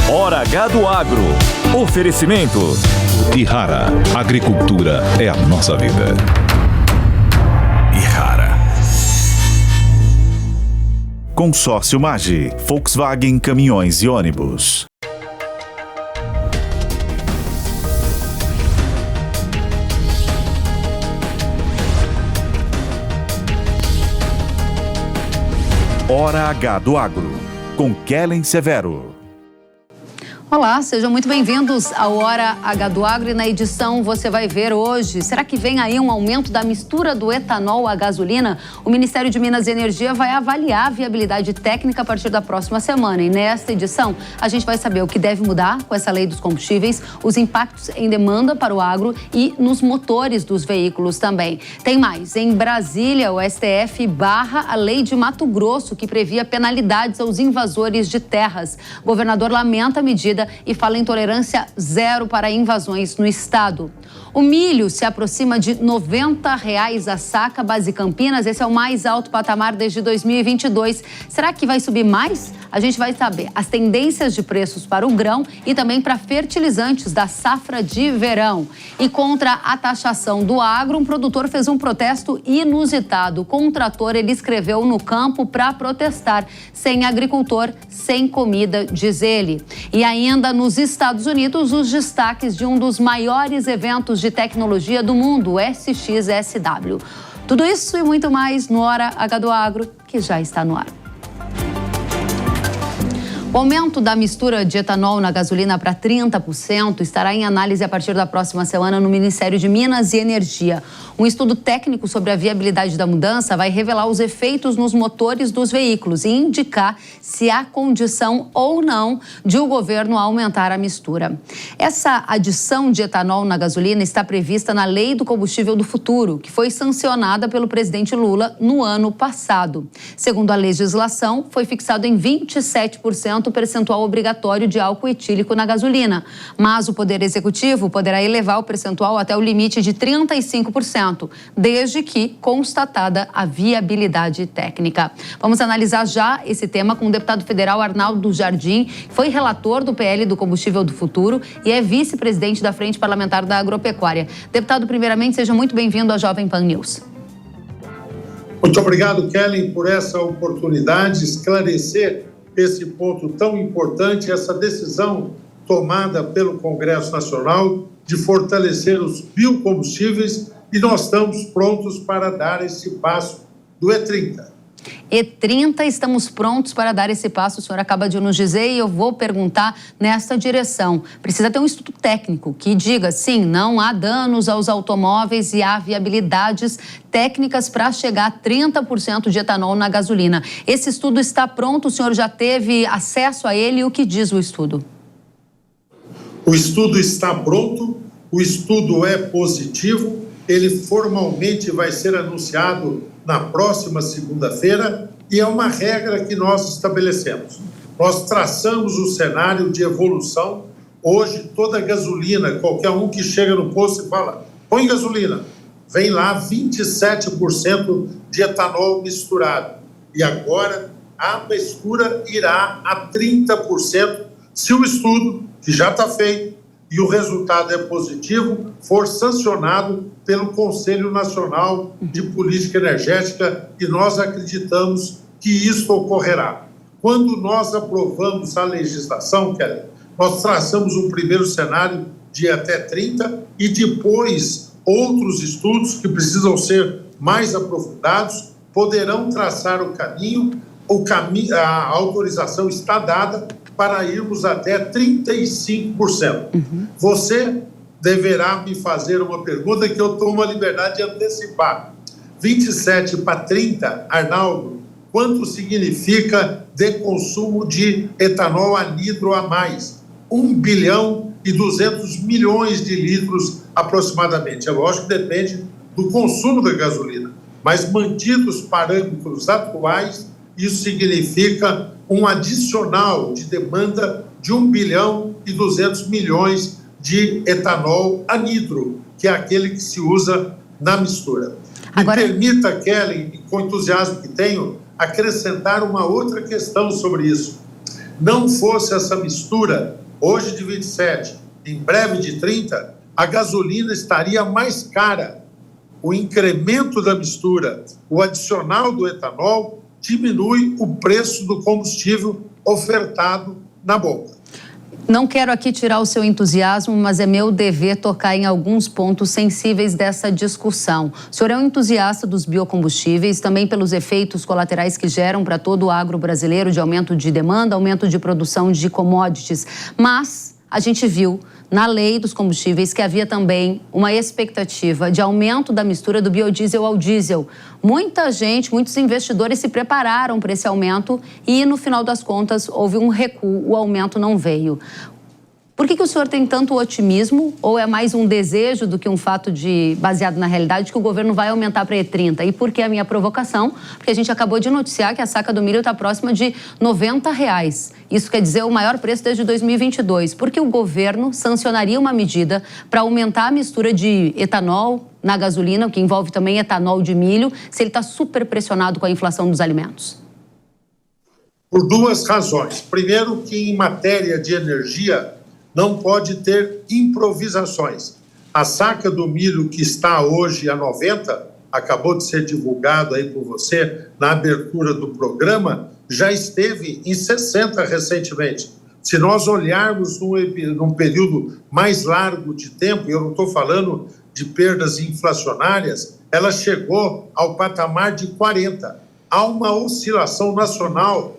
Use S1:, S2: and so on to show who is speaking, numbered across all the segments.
S1: Hora H do Agro. Oferecimento.
S2: Ihara. Agricultura é a nossa vida.
S1: Ihara.
S3: Consórcio Magi. Volkswagen Caminhões e Ônibus. Hora H do Agro, com Kellen Severo.
S4: Olá, sejam muito bem-vindos ao Hora H do Agro e na edição você vai ver hoje. Será que vem aí um aumento da mistura do etanol à gasolina? O Ministério de Minas e Energia vai avaliar a viabilidade técnica a partir da próxima semana. E nesta edição a gente vai saber o que deve mudar com essa lei dos combustíveis, os impactos em demanda para o agro e nos motores dos veículos também. Tem mais, em Brasília o STF barra a lei de Mato Grosso que previa penalidades aos invasores de terras. O governador lamenta a medida e fala em tolerância zero para invasões no estado. O milho se aproxima de R$ 90 a saca, base Campinas. Esse é o mais alto patamar desde 2022. Será que vai subir mais? A gente vai saber as tendências de preços para o grão e também para fertilizantes da safra de verão. E contra a taxação do agro, um produtor fez um protesto inusitado. Com um trator, ele escreveu no campo para protestar. Sem agricultor, sem comida, diz ele. E ainda nos Estados Unidos, os destaques de um dos maiores eventos de tecnologia do mundo, o SXSW. Tudo isso e muito mais no Hora H do Agro, que já está no ar. O aumento da mistura de etanol na gasolina para 30% estará em análise a partir da próxima semana no Ministério de Minas e Energia. Um estudo técnico sobre a viabilidade da mudança vai revelar os efeitos nos motores dos veículos e indicar se há condição ou não de o governo aumentar a mistura. Essa adição de etanol na gasolina está prevista na Lei do Combustível do Futuro, que foi sancionada pelo presidente Lula no ano passado. Segundo a legislação, foi fixado em 27% o percentual obrigatório de álcool etílico na gasolina. Mas o Poder Executivo poderá elevar o percentual até o limite de 35%, desde que constatada a viabilidade técnica. Vamos analisar já esse tema com o deputado federal Arnaldo Jardim, que foi relator do PL do Combustível do Futuro e é vice-presidente da Frente Parlamentar da Agropecuária. Deputado, primeiramente, seja muito bem-vindo à Jovem Pan News.
S5: Muito obrigado, Kellen, por essa oportunidade de esclarecer esse ponto tão importante, essa decisão tomada pelo Congresso Nacional de fortalecer os biocombustíveis, e nós estamos prontos para dar esse passo do E30.
S4: E30, estamos prontos para dar esse passo, o senhor acaba de nos dizer, e eu vou perguntar nesta direção. Precisa ter um estudo técnico que diga, sim, não há danos aos automóveis e há viabilidades técnicas para chegar a 30% de etanol na gasolina. Esse estudo está pronto, o senhor já teve acesso a ele, e o que diz o estudo?
S5: O estudo está pronto, o estudo é positivo, ele formalmente vai ser anunciado na próxima segunda-feira e é uma regra que nós estabelecemos. Nós traçamos o cenário de evolução. Hoje, toda gasolina, qualquer um que chega no posto e fala, põe gasolina, vem lá 27% de etanol misturado. E agora a mistura irá a 30% se o estudo, que já está feito, e o resultado é positivo, for sancionado pelo Conselho Nacional de Política Energética, e nós acreditamos que isso ocorrerá. Quando nós aprovamos a legislação, Kelly, nós traçamos um primeiro cenário de até 30 e depois outros estudos que precisam ser mais aprofundados poderão traçar o caminho. A autorização está dada para irmos até 35%. Você deverá me fazer uma pergunta que eu tomo a liberdade de antecipar. 27 para 30, Arnaldo, quanto significa de consumo de etanol anidro a mais? 1 bilhão e 200 milhões de litros aproximadamente. É lógico que depende do consumo da gasolina, mas mantidos os parâmetros atuais, isso significa um adicional de demanda de 1 bilhão e 200 milhões de etanol anidro, que é aquele que se usa na mistura. Agora... Me permita, Kelly, com o entusiasmo que tenho, acrescentar uma outra questão sobre isso. não fosse essa mistura, hoje de 27, em breve de 30, a gasolina estaria mais cara. O incremento da mistura, o adicional do etanol, diminui o preço do combustível ofertado na bomba.
S4: Não quero aqui tirar o seu entusiasmo, mas é meu dever tocar em alguns pontos sensíveis dessa discussão. O senhor é um entusiasta dos biocombustíveis, também pelos efeitos colaterais que geram para todo o agro brasileiro de aumento de demanda, aumento de produção de commodities. Mas a gente viu na lei dos combustíveis que havia também uma expectativa de aumento da mistura do biodiesel ao diesel. Muita gente, muitos investidores se prepararam para esse aumento e, no final das contas, houve um recuo, o aumento não veio. Por que o senhor tem tanto otimismo, ou é mais um desejo do que um fato baseado na realidade, que o governo vai aumentar para E30? E por que a minha provocação? Porque a gente acabou de noticiar que a saca do milho está próxima de R$ 90. Isso quer dizer o maior preço desde 2022. Porque o governo sancionaria uma medida para aumentar a mistura de etanol na gasolina, o que envolve também etanol de milho, se ele está super pressionado com a inflação dos alimentos?
S5: Por duas razões. Primeiro, que em matéria de energia não pode ter improvisações. A saca do milho que está hoje a 90, acabou de ser divulgado aí por você na abertura do programa, já esteve em 60 recentemente. Se nós olharmos num período mais largo de tempo, e eu não estou falando de perdas inflacionárias, ela chegou ao patamar de 40. Há uma oscilação natural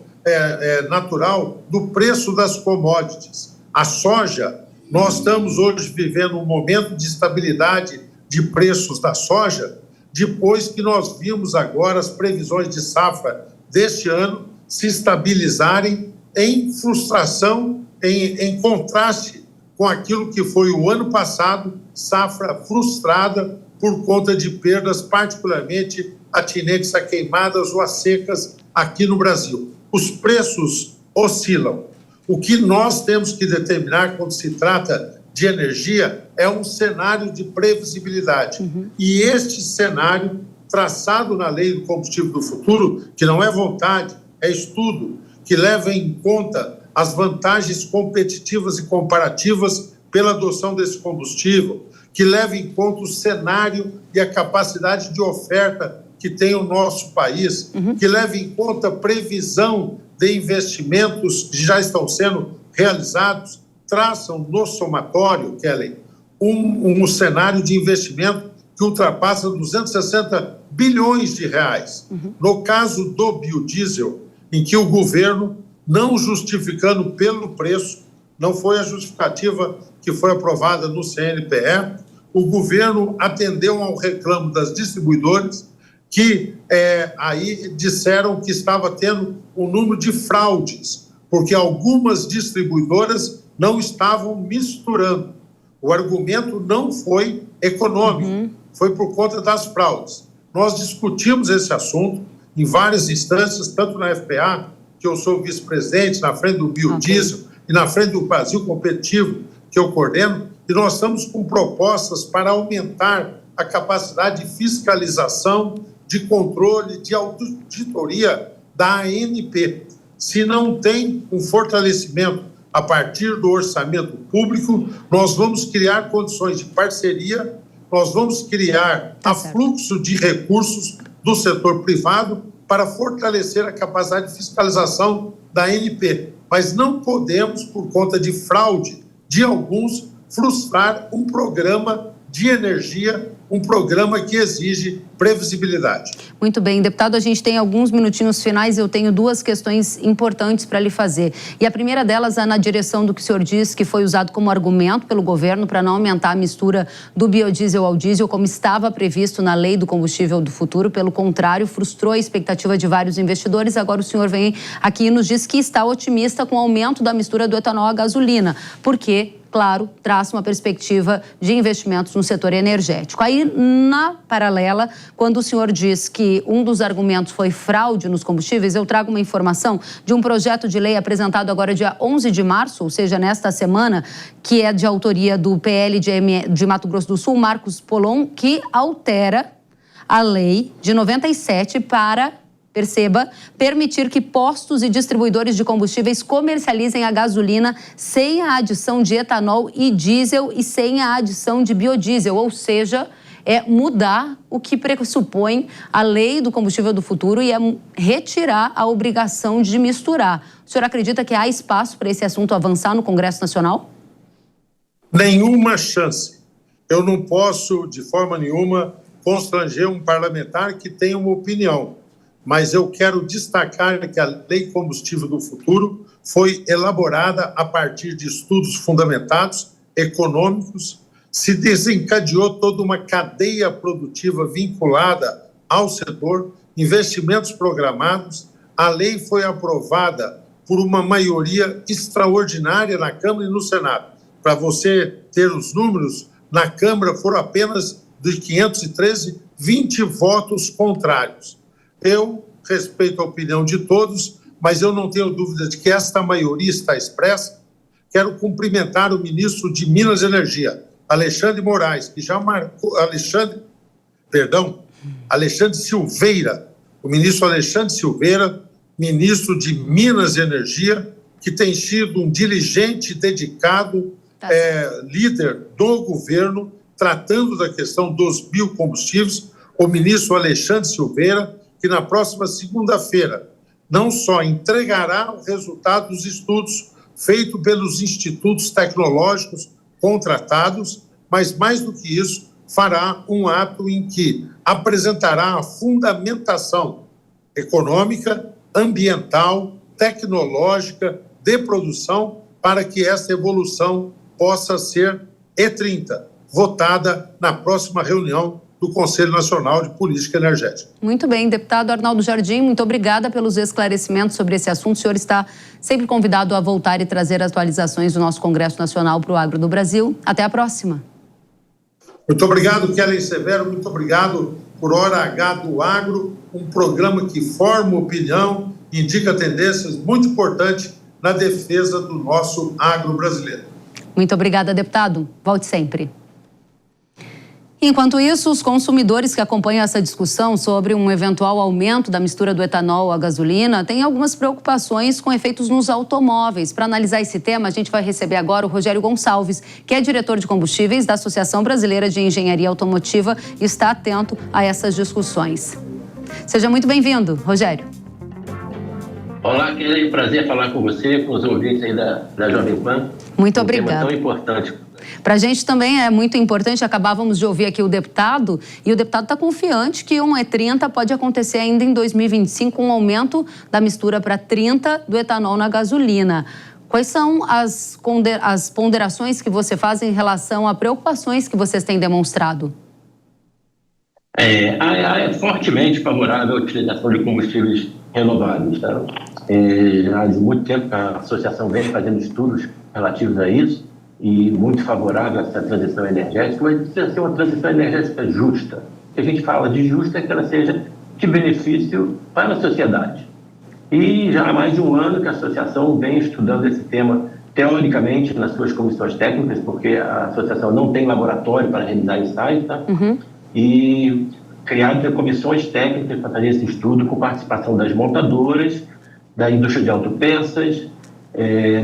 S5: do preço das commodities. A soja, nós estamos hoje vivendo um momento de estabilidade de preços da soja, depois que nós vimos agora as previsões de safra deste ano se estabilizarem em frustração, em contraste com aquilo que foi o ano passado, safra frustrada por conta de perdas, particularmente atinentes a queimadas ou a secas aqui no Brasil. Os preços oscilam. O que nós temos que determinar quando se trata de energia é um cenário de previsibilidade. E este cenário, traçado na Lei do Combustível do Futuro, que não é vontade, é estudo, que leva em conta as vantagens competitivas e comparativas pela adoção desse combustível, que leva em conta o cenário e a capacidade de oferta que tem o nosso país, que leva em conta a previsão de investimentos que já estão sendo realizados, traçam no somatório, Kellen, um cenário de investimento que ultrapassa 260 bilhões de reais. No caso do biodiesel, em que o governo, não justificando pelo preço, não foi a justificativa que foi aprovada no CNPE, o governo atendeu ao reclamo das distribuidoras, que aí disseram que estava tendo um número de fraudes, porque algumas distribuidoras não estavam misturando. O argumento não foi econômico, foi por conta das fraudes. Nós discutimos esse assunto em várias instâncias, tanto na FPA, que eu sou vice-presidente, na frente do biodiesel e na frente do Brasil Competitivo, que eu coordeno, e nós estamos com propostas para aumentar a capacidade de fiscalização, de controle, de auditoria da ANP. Se não tem um fortalecimento a partir do orçamento público, nós vamos criar condições de parceria, nós vamos criar afluxo de recursos do setor privado para fortalecer a capacidade de fiscalização da ANP. Mas não podemos, por conta de fraude de alguns, frustrar um programa de energia, um programa que exige previsibilidade.
S4: Muito bem, deputado, a gente tem alguns minutinhos finais e eu tenho duas questões importantes para lhe fazer. E a primeira delas é na direção do que o senhor disse, que foi usado como argumento pelo governo para não aumentar a mistura do biodiesel ao diesel, como estava previsto na Lei do Combustível do Futuro. Pelo contrário, frustrou a expectativa de vários investidores. Agora o senhor vem aqui e nos diz que está otimista com o aumento da mistura do etanol à gasolina, porque, claro, traça uma perspectiva de investimentos no setor energético. Aí, na paralela, quando o senhor diz que um dos argumentos foi fraude nos combustíveis, eu trago uma informação de um projeto de lei apresentado agora dia 11 de março, ou seja, nesta semana, que é de autoria do PL de Mato Grosso do Sul, Marcos Polon, que altera a lei de 97 para perceba, permitir que postos e distribuidores de combustíveis comercializem a gasolina sem a adição de etanol e diesel e sem a adição de biodiesel, ou seja, é mudar o que pressupõe a lei do combustível do futuro e é retirar a obrigação de misturar. O senhor acredita que há espaço para esse assunto avançar no Congresso Nacional?
S5: Nenhuma chance. Eu não posso, de forma nenhuma, constranger um parlamentar que tem uma opinião. Mas eu quero destacar que a Lei Combustível do Futuro foi elaborada a partir de estudos fundamentados, econômicos, se desencadeou toda uma cadeia produtiva vinculada ao setor, investimentos programados, a lei foi aprovada por uma maioria extraordinária na Câmara e no Senado. Para você ter os números, na Câmara foram apenas de 513, 20 votos contrários. Eu respeito a opinião de todos, mas eu não tenho dúvida de que esta maioria está expressa. Quero cumprimentar o ministro de Minas e Energia, Alexandre Moraes, que já marcou... Alexandre Silveira, o ministro Alexandre Silveira, ministro de Minas e Energia, que tem sido um diligente, dedicado, líder do governo, tratando da questão dos biocombustíveis, o ministro Alexandre Silveira, que na próxima segunda-feira não só entregará o resultado dos estudos feitos pelos institutos tecnológicos contratados, mas mais do que isso, fará um ato em que apresentará a fundamentação econômica, ambiental, tecnológica, de produção, para que essa evolução possa ser E30, votada na próxima reunião do Conselho Nacional de Política Energética.
S4: Muito bem, deputado Arnaldo Jardim, muito obrigada pelos esclarecimentos sobre esse assunto. O senhor está sempre convidado a voltar e trazer atualizações do nosso Congresso Nacional para o Agro do Brasil. Até a próxima.
S5: Muito obrigado, Kellen Severo, muito obrigado por Hora H do Agro, um programa que forma opinião, indica tendências muito importantes na defesa do nosso agro brasileiro.
S4: Muito obrigada, deputado. Volte sempre. Enquanto isso, os consumidores que acompanham essa discussão sobre um eventual aumento da mistura do etanol à gasolina têm algumas preocupações com efeitos nos automóveis. Para analisar esse tema, a gente vai receber agora o Rogério Gonçalves, que é diretor de combustíveis da Associação Brasileira de Engenharia Automotiva e está atento a essas discussões. Seja muito bem-vindo, Rogério.
S6: Olá, é um prazer falar com você, com os ouvintes aí da Jovem Pan.
S4: Muito obrigada.
S6: Um tema tão importante.
S4: Para a gente também é muito importante, acabávamos de ouvir aqui o deputado, e o deputado está confiante que um E30 pode acontecer ainda em 2025, um aumento da mistura para 30 do etanol na gasolina. Quais são as ponderações que você faz em relação a preocupações que vocês têm demonstrado?
S6: É fortemente favorável à utilização de combustíveis renováveis. Tá? Já há muito tempo que a associação vem fazendo estudos relativos a isso, e muito favorável a essa transição energética, mas precisa ser uma transição energética justa. O que a gente fala de justa é que ela seja de benefício para a sociedade. E já há mais de um ano que a associação vem estudando esse tema teoricamente nas suas comissões técnicas, porque a associação não tem laboratório para realizar ensaios, tá? E criaram comissões técnicas para fazer esse estudo com participação das montadoras, da indústria de autopeças,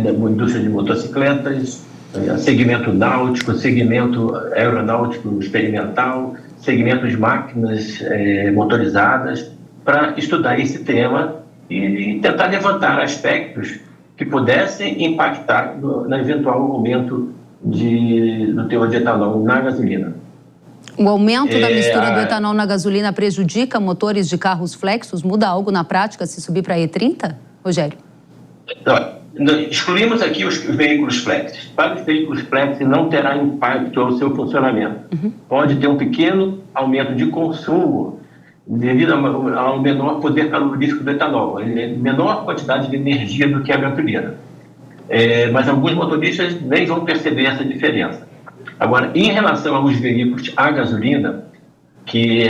S6: da indústria de motocicletas, segmento náutico, segmento aeronáutico experimental, segmento de máquinas motorizadas, para estudar esse tema e tentar levantar aspectos que pudessem impactar no eventual aumento do teor de etanol na gasolina.
S4: O aumento da mistura do etanol na gasolina prejudica motores de carros flexos? Muda algo na prática se subir para E30, Rogério?
S6: Excluímos aqui os veículos flex. Para os veículos flex não terá impacto ao seu funcionamento. Pode ter um pequeno aumento de consumo devido ao menor poder calorífico do etanol, menor quantidade de energia do que a gasolina. Mas alguns motoristas nem vão perceber essa diferença. Agora, em relação aos veículos a gasolina, que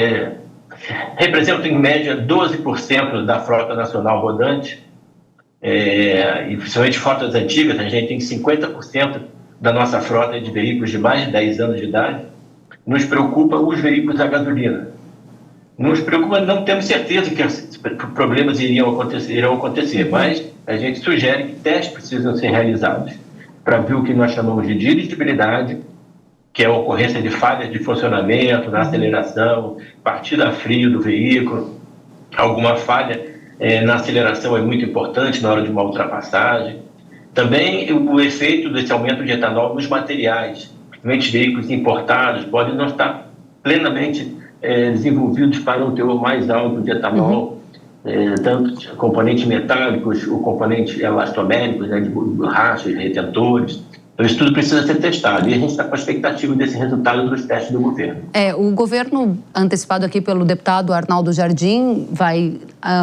S6: representam em média 12% da frota nacional rodante, e principalmente frotas antigas, a gente tem 50% da nossa frota de veículos de mais de 10 anos de idade, nos preocupa os veículos a gasolina. Nos preocupa, não temos certeza que problemas irão acontecer, mas a gente sugere que testes precisam ser realizados para ver o que nós chamamos de dirigibilidade, que é a ocorrência de falhas de funcionamento, na aceleração, partida a frio do veículo, alguma falha na aceleração é muito importante na hora de uma ultrapassagem. Também o efeito desse aumento de etanol nos materiais, principalmente veículos importados, podem não estar plenamente desenvolvidos para um teor mais alto de etanol, tanto componentes metálicos, o componente elastoméricos, de borrachas, retentores. Então, isso tudo precisa ser testado e a gente está com a expectativa desse resultado dos testes do governo.
S4: O governo, antecipado aqui pelo deputado Arnaldo Jardim, vai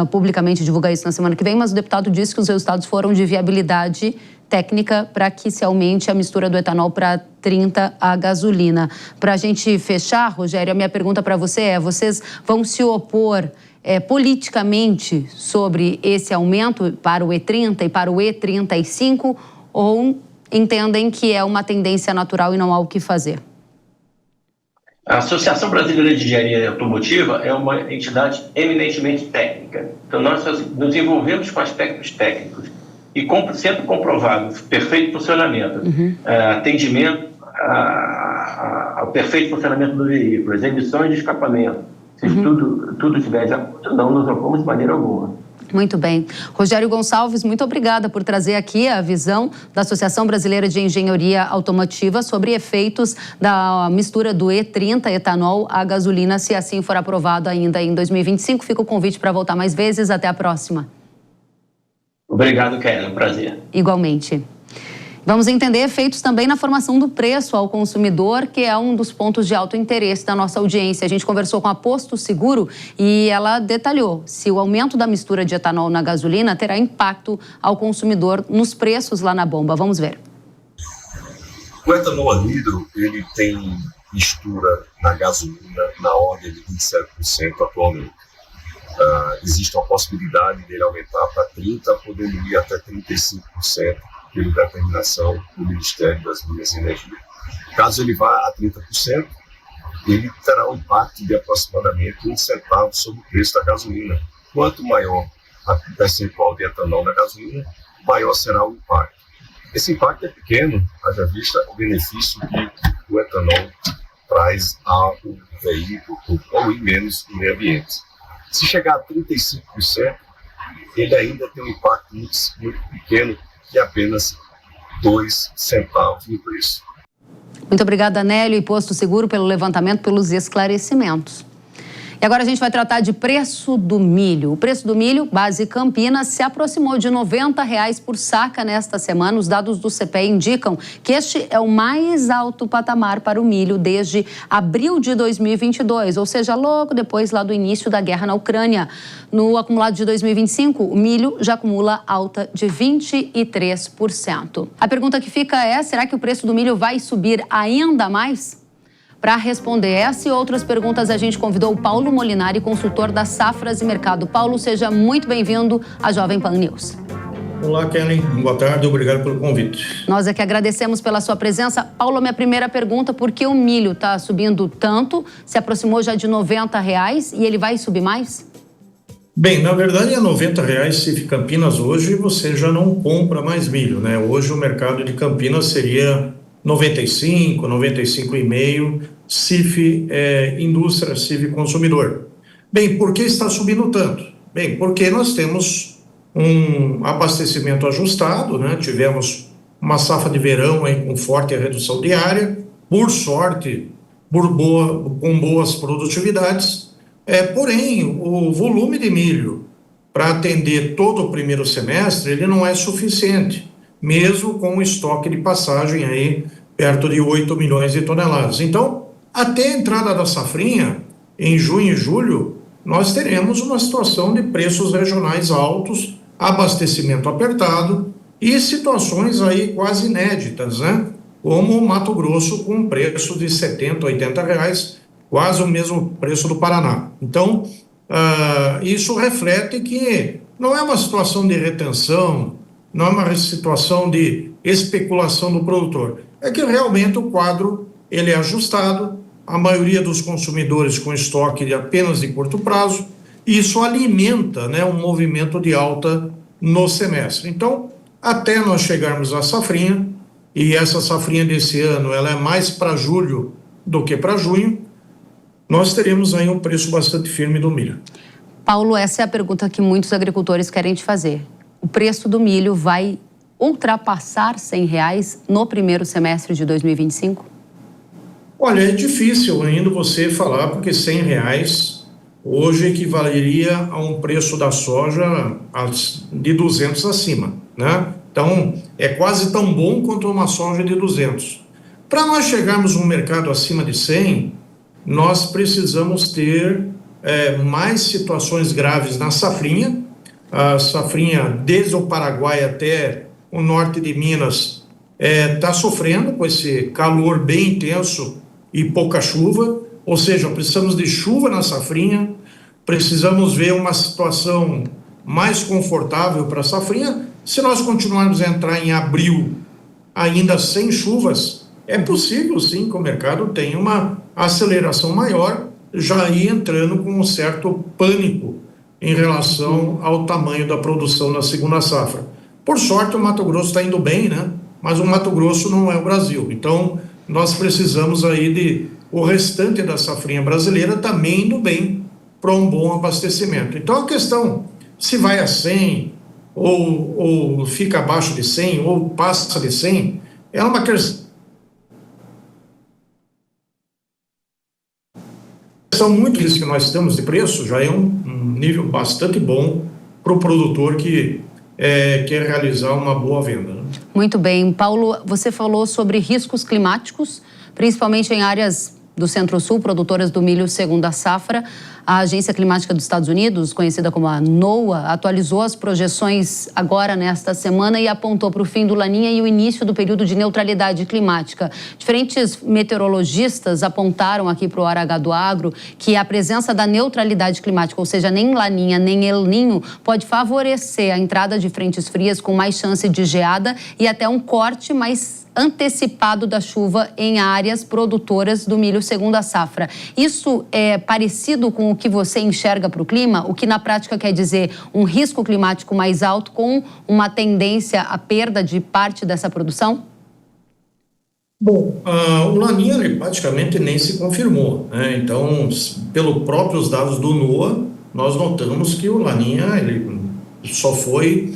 S4: publicamente divulgar isso na semana que vem, mas o deputado disse que os resultados foram de viabilidade técnica para que se aumente a mistura do etanol para 30 a gasolina. Para a gente fechar, Rogério, a minha pergunta para você é: vocês vão se opor politicamente sobre esse aumento para o E30 e para o E35 ou entendem que é uma tendência natural e não há o que fazer?
S6: A Associação Brasileira de Engenharia Automotiva é uma entidade eminentemente técnica. Então, nós nos envolvemos com aspectos técnicos e sempre comprovado perfeito funcionamento, atendimento ao perfeito funcionamento do veículo, as emissões de escapamento. Se tudo estiver de acordo, não nos opomos de maneira alguma.
S4: Muito bem. Rogério Gonçalves, muito obrigada por trazer aqui a visão da Associação Brasileira de Engenharia Automotiva sobre efeitos da mistura do E30 etanol à gasolina, se assim for aprovado ainda em 2025. Fica o convite para voltar mais vezes. Até a próxima.
S6: Obrigado, Kelly. É um prazer.
S4: Igualmente. Vamos entender efeitos também na formação do preço ao consumidor, que é um dos pontos de alto interesse da nossa audiência. A gente conversou com a Posto Seguro e ela detalhou se o aumento da mistura de etanol na gasolina terá impacto ao consumidor nos preços lá na bomba. Vamos ver.
S7: O etanol anidro, ele tem mistura na gasolina na ordem de 27% atualmente. Existe uma possibilidade dele aumentar para 30%, podendo ir até 35%. Pela determinação do Ministério das Minas e Energia. Caso ele vá a 30%, ele terá um impacto de aproximadamente 1 centavo sobre o preço da gasolina. Quanto maior a percentual de etanol na gasolina, maior será o impacto. Esse impacto é pequeno, haja vista o benefício que o etanol traz ao veículo, por poluir menos o meio ambiente. Se chegar a 35%, ele ainda tem um impacto muito pequeno, que é apenas 2 centavos no preço.
S4: Muito obrigada, Nélio e Posto Seguro, pelo levantamento, pelos esclarecimentos. E agora a gente vai tratar de preço do milho. O preço do milho, base Campinas, se aproximou de R$ 90 por saca nesta semana. Os dados do CPE indicam que este é o mais alto patamar para o milho desde abril de 2022, ou seja, logo depois lá do início da guerra na Ucrânia. No acumulado de 2025, o milho já acumula alta de 23%. A pergunta que fica é: será que o preço do milho vai subir ainda mais? Para responder essa e outras perguntas, a gente convidou o Paulo Molinari, consultor das Safras e Mercado. Paulo, seja muito bem-vindo à Jovem Pan News.
S5: Olá, Kelly. Boa tarde, obrigado pelo convite.
S4: Nós é que agradecemos pela sua presença. Paulo, minha primeira pergunta: por que o milho está subindo tanto? Se aproximou já de R$ 90 e ele vai subir mais?
S5: Bem, na verdade, a R$ 90 se Campinas hoje, você já não compra mais milho, né? Hoje o mercado de Campinas seria 95, 95,5, CIF indústria, CIF consumidor. Bem, por que está subindo tanto? Bem, porque nós temos um abastecimento ajustado, né? Tivemos uma safra de verão aí com forte redução de área, por sorte, com boas produtividades, porém o volume de milho para atender todo o primeiro semestre, ele não é suficiente, mesmo com o estoque de passagem aí perto de 8 milhões de toneladas. Então, até a entrada da safrinha, em junho e julho, nós teremos uma situação de preços regionais altos, abastecimento apertado e situações aí quase inéditas, né? Como o Mato Grosso com um preço de R$ 70, R$ 80, quase o mesmo preço do Paraná. Então, isso reflete que não é uma situação de retenção, não é uma situação de especulação do produtor. É que realmente o quadro ele é ajustado, a maioria dos consumidores com estoque de apenas de curto prazo, Isso alimenta, né, um movimento de alta no semestre. Então, até nós chegarmos à safrinha, e essa safrinha desse ano ela é mais para julho do que para junho, nós teremos aí um preço bastante firme do milho.
S4: Paulo, essa é a pergunta que muitos agricultores querem te fazer. O preço do milho vai ultrapassar R$100 no primeiro semestre de 2025?
S5: Olha, é difícil ainda você falar, porque R$100 hoje equivaleria a um preço da soja de 200 acima, né? Então, é quase tão bom quanto uma soja de 200. Para nós chegarmos num mercado acima de 100, nós precisamos ter mais situações graves na safrinha. A safrinha, desde o Paraguai até o norte de Minas, está sofrendo com esse calor bem intenso e pouca chuva, ou seja, precisamos de chuva na safrinha, precisamos ver uma situação mais confortável para a safrinha. Se nós continuarmos a entrar em abril ainda sem chuvas, é possível sim que o mercado tenha uma aceleração maior, já aí entrando com um certo pânico em relação ao tamanho da produção na segunda safra. Por sorte, o Mato Grosso está indo bem, né? Mas o Mato Grosso não é o Brasil. Então, nós precisamos aí de o restante da safrinha brasileira também indo bem para um bom abastecimento. Então, a questão, se vai a 100 ou fica abaixo de 100 ou passa de 100, é uma questão muito isso que nós temos de preço, já é um nível bastante bom para o produtor que quer realizar uma boa venda, né?
S4: Muito bem. Paulo, você falou sobre riscos climáticos, principalmente em áreas do Centro-Sul, produtoras do milho segunda safra. A Agência Climática dos Estados Unidos, conhecida como a NOAA, atualizou as projeções agora nesta semana e apontou para o fim do Laninha e o início do período de neutralidade climática. Diferentes meteorologistas apontaram aqui para o Hora H do Agro que a presença da neutralidade climática, ou seja, nem Laninha nem El Ninho, pode favorecer a entrada de frentes frias com mais chance de geada e até um corte mais antecipado da chuva em áreas produtoras do milho segunda safra. Isso é parecido com o que você enxerga para o clima, o que na prática quer dizer um risco climático mais alto com uma tendência à perda de parte dessa produção?
S5: Bom, o Laninha ele praticamente nem se confirmou, né? Então, pelos próprios dados do NOAA, nós notamos que o Laninha ele só foi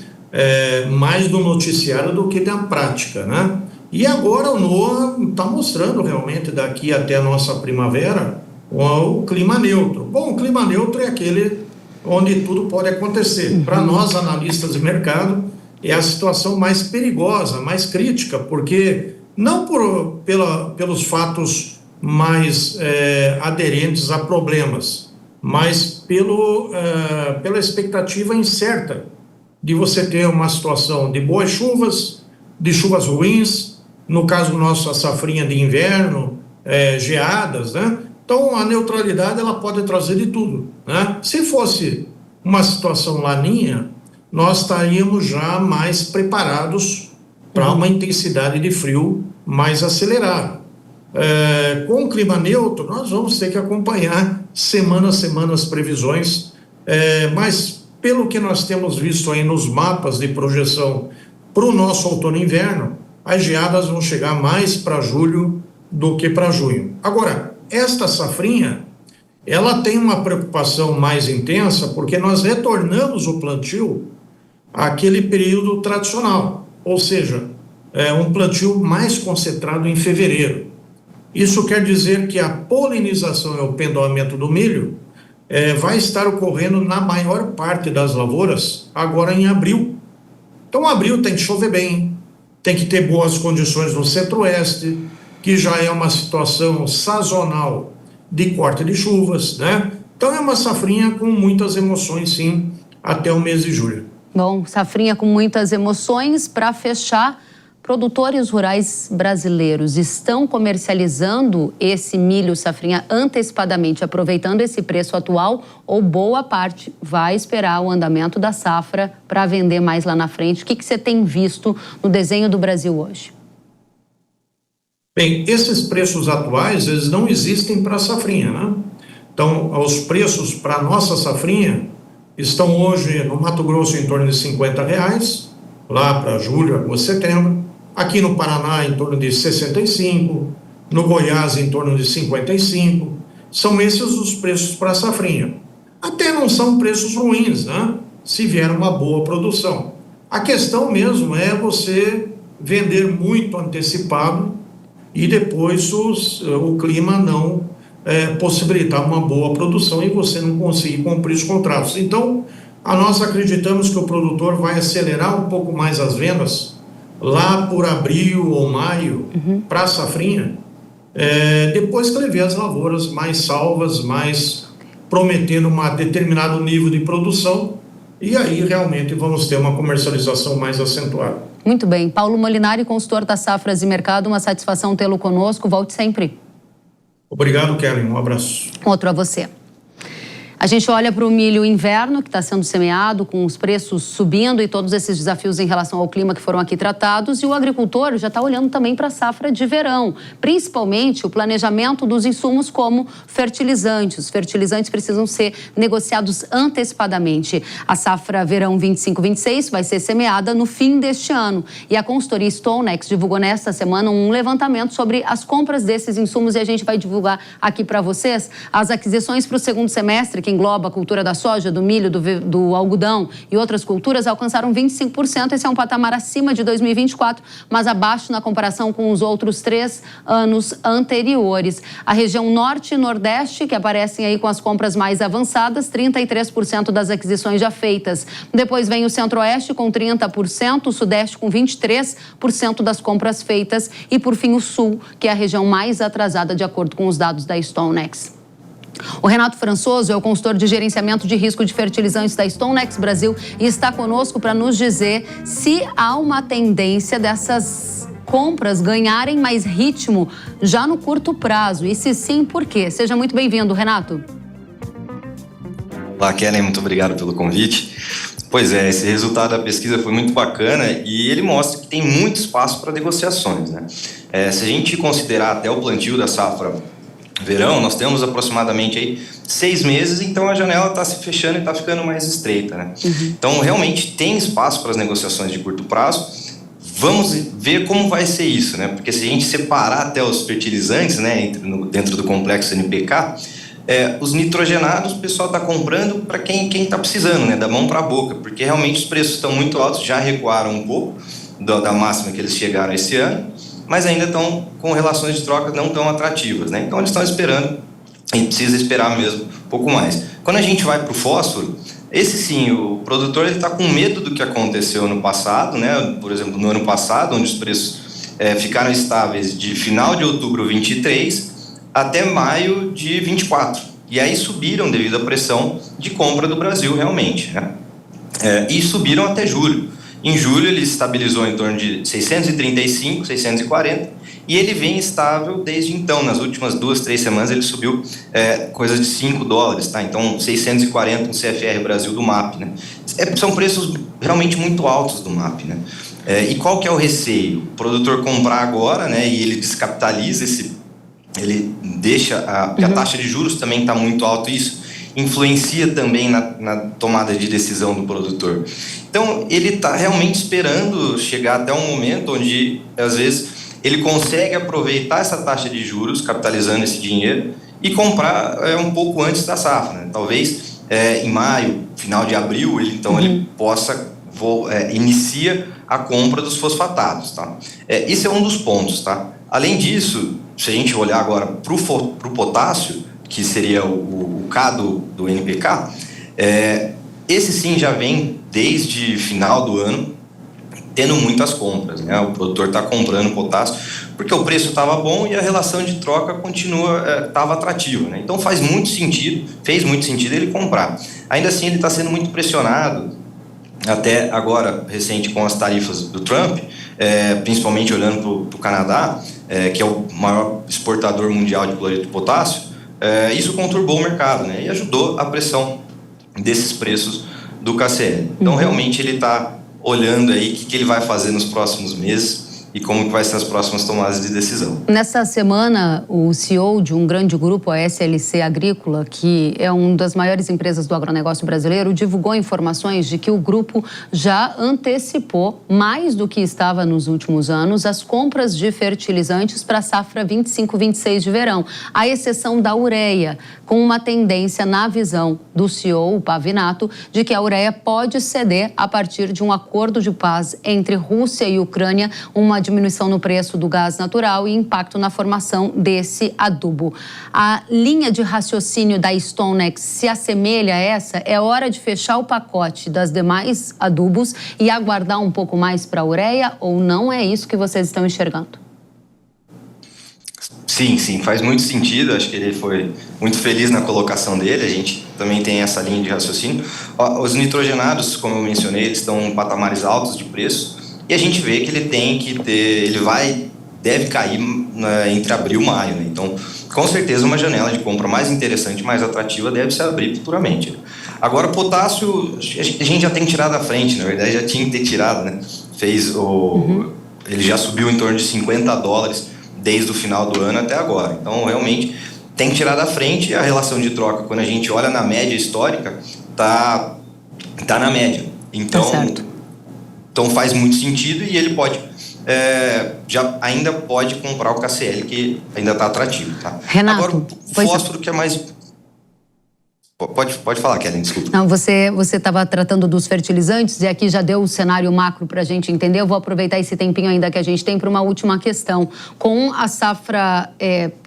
S5: mais do noticiário do que da prática, né? E agora o NOAA está mostrando realmente daqui até a nossa primavera o clima neutro. Bom, o clima neutro é aquele onde tudo pode acontecer. Para nós, analistas de mercado, é a situação mais perigosa, mais crítica, porque não pelos fatos mais aderentes a problemas, mas pela expectativa incerta de você ter uma situação de boas chuvas, de chuvas ruins, no caso nosso a safrinha de inverno, geadas, né? Então a neutralidade ela pode trazer de tudo, né? Se fosse uma situação Laninha, nós estaríamos já mais preparados para uma intensidade de frio mais acelerada. Com o clima neutro, nós vamos ter que acompanhar semana a semana as previsões, mas pelo que nós temos visto aí nos mapas de projeção para o nosso outono e inverno, as geadas vão chegar mais para julho do que para junho. Agora, esta safrinha, ela tem uma preocupação mais intensa porque nós retornamos o plantio àquele período tradicional, ou seja, um plantio mais concentrado em fevereiro. Isso quer dizer que a polinização e o pendoamento do milho vai estar ocorrendo na maior parte das lavouras agora em abril. Então, abril tem que chover bem, tem que ter boas condições no centro-oeste, que já é uma situação sazonal de corte de chuvas, né? Então, é uma safrinha com muitas emoções, sim, até o mês de julho.
S4: Bom, safrinha com muitas emoções. Para fechar, produtores rurais brasileiros estão comercializando esse milho safrinha antecipadamente, aproveitando esse preço atual, ou boa parte vai esperar o andamento da safra para vender mais lá na frente? O que você tem visto no desenho do Brasil hoje?
S5: Bem, esses preços atuais, eles não existem para a safrinha, né? Então, os preços para a nossa safrinha estão hoje no Mato Grosso em torno de R$50, lá para julho, agosto, setembro. Aqui no Paraná em torno de 65, no Goiás em torno de 55. São esses os preços para a safrinha. Até não são preços ruins, né? Se vier uma boa produção. A questão mesmo é você vender muito antecipado e depois o clima não possibilitar uma boa produção e você não conseguir cumprir os contratos. Então, nós acreditamos que o produtor vai acelerar um pouco mais as vendas lá por abril ou maio para a safrinha, depois que ele vê as lavouras mais salvas, mais prometendo um determinado nível de produção, e aí realmente vamos ter uma comercialização mais acentuada.
S4: Muito bem. Paulo Molinari, consultor da Safras e Mercado, uma satisfação tê-lo conosco. Volte sempre.
S5: Obrigado, Kellen. Um abraço.
S4: Outro a você. A gente olha para o milho inverno, que está sendo semeado, com os preços subindo e todos esses desafios em relação ao clima que foram aqui tratados. E o agricultor já está olhando também para a safra de verão, principalmente o planejamento dos insumos como fertilizantes. Os fertilizantes precisam ser negociados antecipadamente. A safra verão 25-26 vai ser semeada no fim deste ano. E a consultoria Stonex divulgou nesta semana um levantamento sobre as compras desses insumos e a gente vai divulgar aqui para vocês as aquisições para o segundo semestre, que engloba a cultura da soja, do milho, do algodão e outras culturas, alcançaram 25%. Esse é um patamar acima de 2024, mas abaixo na comparação com os outros 3 anos anteriores. A região norte e nordeste, que aparecem aí com as compras mais avançadas, 33% das aquisições já feitas. Depois vem o centro-oeste com 30%, o sudeste com 23% das compras feitas e, por fim, o sul, que é a região mais atrasada de acordo com os dados da Stonex. O Renato Françoso é o consultor de gerenciamento de risco de fertilizantes da Stonex Brasil e está conosco para nos dizer se há uma tendência dessas compras ganharem mais ritmo já no curto prazo e se sim, por quê? Seja muito bem-vindo, Renato.
S8: Olá, Kellen, muito obrigado pelo convite. Pois é, esse resultado da pesquisa foi muito bacana e ele mostra que tem muito espaço para negociações, né? Se a gente considerar até o plantio da safra verão, nós temos aproximadamente aí 6 meses, então a janela está se fechando e está ficando mais estreita, né? Então, realmente tem espaço para as negociações de curto prazo. Vamos ver como vai ser isso, né? Porque se a gente separar até os fertilizantes, né, dentro do complexo NPK, os nitrogenados o pessoal está comprando para quem está precisando, né? Da mão para a boca, porque realmente os preços estão muito altos, já recuaram um pouco da máxima que eles chegaram esse ano, mas ainda estão com relações de troca não tão atrativas, né? Então eles estão esperando, a gente precisa esperar mesmo um pouco mais. Quando a gente vai para o fósforo, esse sim, o produtor está com medo do que aconteceu no passado, né? Por exemplo, no ano passado, onde os preços ficaram estáveis de final de outubro 23 até maio de 24. E aí subiram devido à pressão de compra do Brasil realmente, né? E subiram até julho. Em julho ele estabilizou em torno de 635, 640 e ele vem estável desde então. Nas últimas 2-3 semanas ele subiu coisa de $5, tá? Então 640 no CFR Brasil do MAP, né? São preços realmente muito altos do MAP, né? E qual que é o receio? O produtor comprar agora, né? E ele descapitaliza ele deixa porque a taxa de juros também está muito alta, isso influencia também na tomada de decisão do produtor. Então, ele está realmente esperando chegar até um momento onde, às vezes, ele consegue aproveitar essa taxa de juros, capitalizando esse dinheiro, e comprar um pouco antes da safra, né? Talvez em maio, final de abril, ele possa inicia a compra dos fosfatados, tá? Isso é um dos pontos, tá? Além disso, se a gente olhar agora para o potássio, que seria o K do NPK, esse sim já vem desde final do ano tendo muitas compras, né? O produtor está comprando potássio porque o preço estava bom e a relação de troca estava atrativa, né? Então fez muito sentido ele comprar. Ainda assim ele está sendo muito pressionado, até agora recente com as tarifas do Trump, principalmente olhando para o Canadá, que é o maior exportador mundial de cloreto de potássio. Isso conturbou o mercado, né? E ajudou a pressão desses preços do KCl. Então, realmente, ele está olhando aí o que ele vai fazer nos próximos meses e como que vai ser as próximas tomadas de decisão.
S4: Nessa semana, o CEO de um grande grupo, a SLC Agrícola, que é uma das maiores empresas do agronegócio brasileiro, divulgou informações de que o grupo já antecipou, mais do que estava nos últimos anos, as compras de fertilizantes para a safra 25-26 de verão, à exceção da ureia, com uma tendência na visão do CEO, o Pavinato, de que a ureia pode ceder a partir de um acordo de paz entre Rússia e Ucrânia, uma diminuição no preço do gás natural e impacto na formação desse adubo. A linha de raciocínio da Stonex se assemelha a essa? É hora de fechar o pacote das demais adubos e aguardar um pouco mais para a ureia, ou não é isso que vocês estão enxergando?
S8: Sim, faz muito sentido. Acho que ele foi muito feliz na colocação dele. A gente também tem essa linha de raciocínio. Os nitrogenados, como eu mencionei, eles estão em patamares altos de preço. E a gente vê que ele tem que ter, deve cair entre abril e maio, né? Então, com certeza, uma janela de compra mais interessante, mais atrativa, deve se abrir futuramente. Agora, o potássio, a gente já tem tirado à frente, na verdade, já tinha que ter tirado, né? Ele já subiu em torno de $50 desde o final do ano até agora. Então, realmente, tem que tirar da frente. A relação de troca, quando a gente olha na média histórica, tá na média. Então faz muito sentido e ele pode, ainda pode comprar o KCl, que ainda está atrativo. Tá?
S4: Renato,
S8: agora, o fósforo que é mais... Pode falar, Kellen, desculpa.
S4: Não, você estava tratando dos fertilizantes e aqui já deu o cenário macro para a gente entender. Eu vou aproveitar esse tempinho ainda que a gente tem para uma última questão. Com a safra